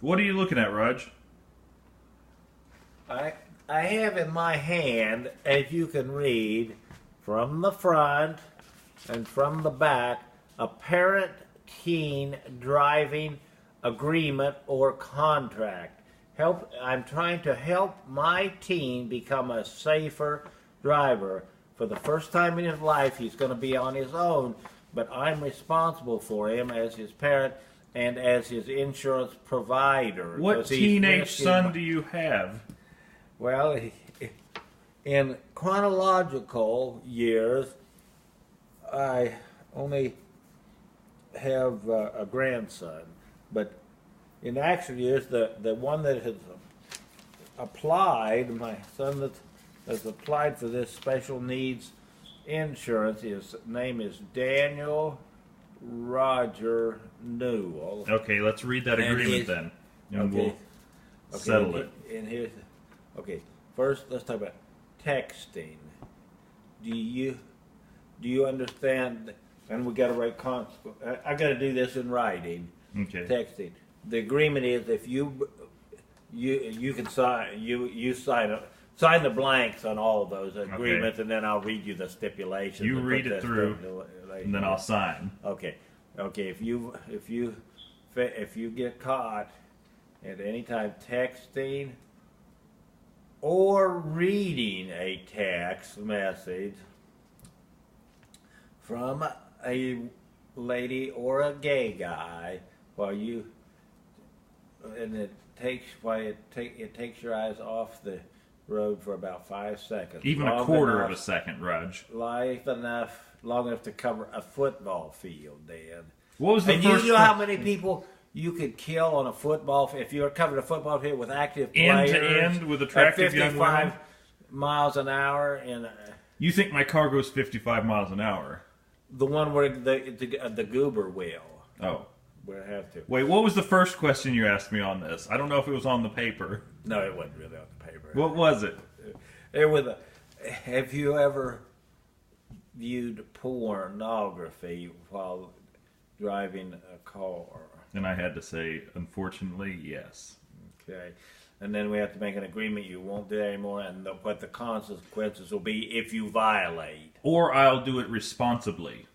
What are you looking at, Rog? I have in my hand, as you can read, from the front and from the back, a parent-teen driving agreement or contract. I'm trying to help my teen become a safer driver. For the first time in his life, he's going to be on his own, but I'm responsible for him as his parent and as his insurance provider. What teenage son do you have? Well, in chronological years, I only have a grandson, but in actual years, the one that has applied, my son that has applied for this special needs insurance, his name is Daniel Roger Newell. Okay, let's read that agreement then, and we'll settle it. And here's, first let's talk about texting. Do you understand? And we got to write I got to do this in writing. Okay. Texting. The agreement is if you can sign the blanks on all of those agreements, and then I'll read you the stipulations. You read it through, and then I'll sign. Okay. If you get caught at any time texting or reading a text message from a lady or a gay guy it takes your eyes off the road for about 5 seconds. Even a quarter of a second, Rog. Long enough to cover a football field, Dan. What was the first? And you know how many people you could kill on a football if you covered a football field with active players end to end with attractive young women? 55 miles an hour. You think my car goes 55 miles an hour? The one where the goober will. Oh. We'll have to. Wait, what was the first question you asked me on this? I don't know if it was on the paper. No, it wasn't really on the paper. What was it? It was have you ever viewed pornography while driving a car? And I had to say, unfortunately, yes. Okay. And then we have to make an agreement you won't do that anymore, and what the consequences will be if you violate. Or I'll do it responsibly.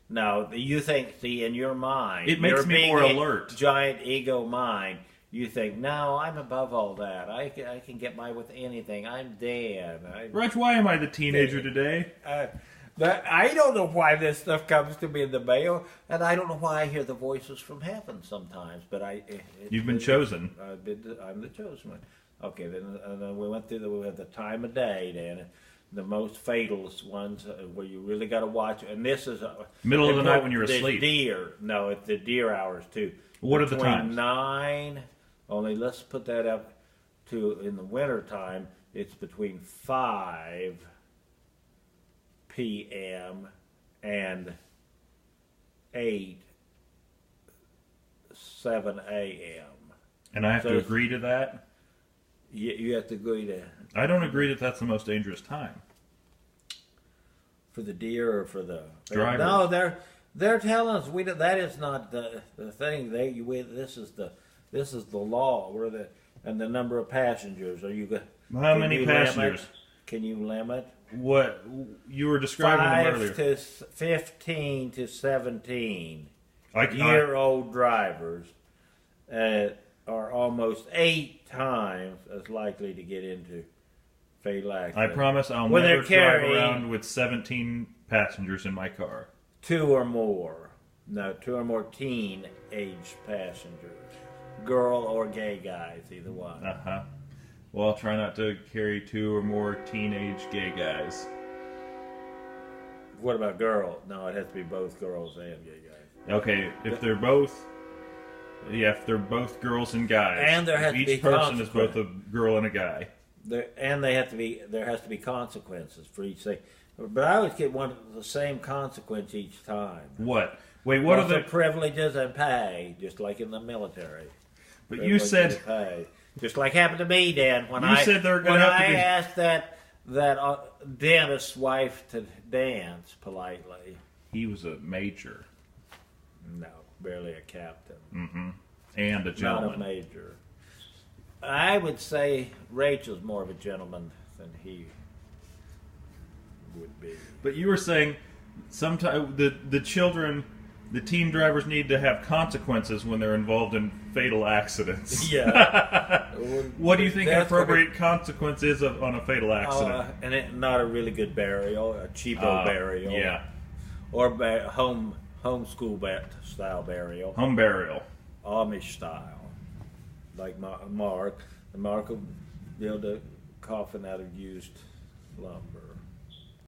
No, you think, in your mind, it makes me more alert. Giant ego mind, you think, no, I'm above all that. I can get by with anything. I'm Dan. Reg, why am I the teenager today? I don't know why this stuff comes to me in the mail, and I don't know why I hear the voices from heaven sometimes. But you've been chosen. I'm the chosen one. Okay, then we went through we had the time of day, Dan. The most fatal ones where you really got to watch, and this is middle of the night when you're asleep. It's the deer hours too. What are the times? 9. Only let's put that up to in the winter time. It's between 5 p.m. and 7 a.m. And I have to agree to that? You have to agree to... I don't agree that that's the most dangerous time. For the deer or for the... Drivers. No, they're telling us that is not the thing. This is the law. And the number of passengers. How many passengers? Can you limit? What you were describing them earlier. 5 to 15 to 17 year-old drivers are almost 8 times as likely to get into fatal accident. I promise I'll never drive around with 17 passengers in my car. 2 or more. No, 2 or more teen-age passengers. Girl or gay guys, either one. Uh-huh. Well, I'll try not to carry 2 or more teenage gay guys. What about girl? No, it has to be both girls and gay guys. Okay, if they're both girls and guys, and there has to be each person is both a girl and a guy. There has to be consequences for each thing. But I always get the same consequence each time. What? Wait, what are the privileges and pay, just like in the military? But you said pay. Just like happened to me, Dan, when I asked that dentist's wife to dance politely. He was a major. No, barely a captain. Mm-hmm. And a gentleman. Not a major. I would say Rachel's more of a gentleman than he would be. But you were saying sometimes the children, the teen drivers need to have consequences when they're involved in fatal accidents. Yeah. What do you think an That's appropriate consequence is on a fatal accident? And not a really good burial, a cheapo burial. Yeah. Or homeschool style burial. Home burial. Amish style. Like Mark. And Mark will build a coffin out of used lumber.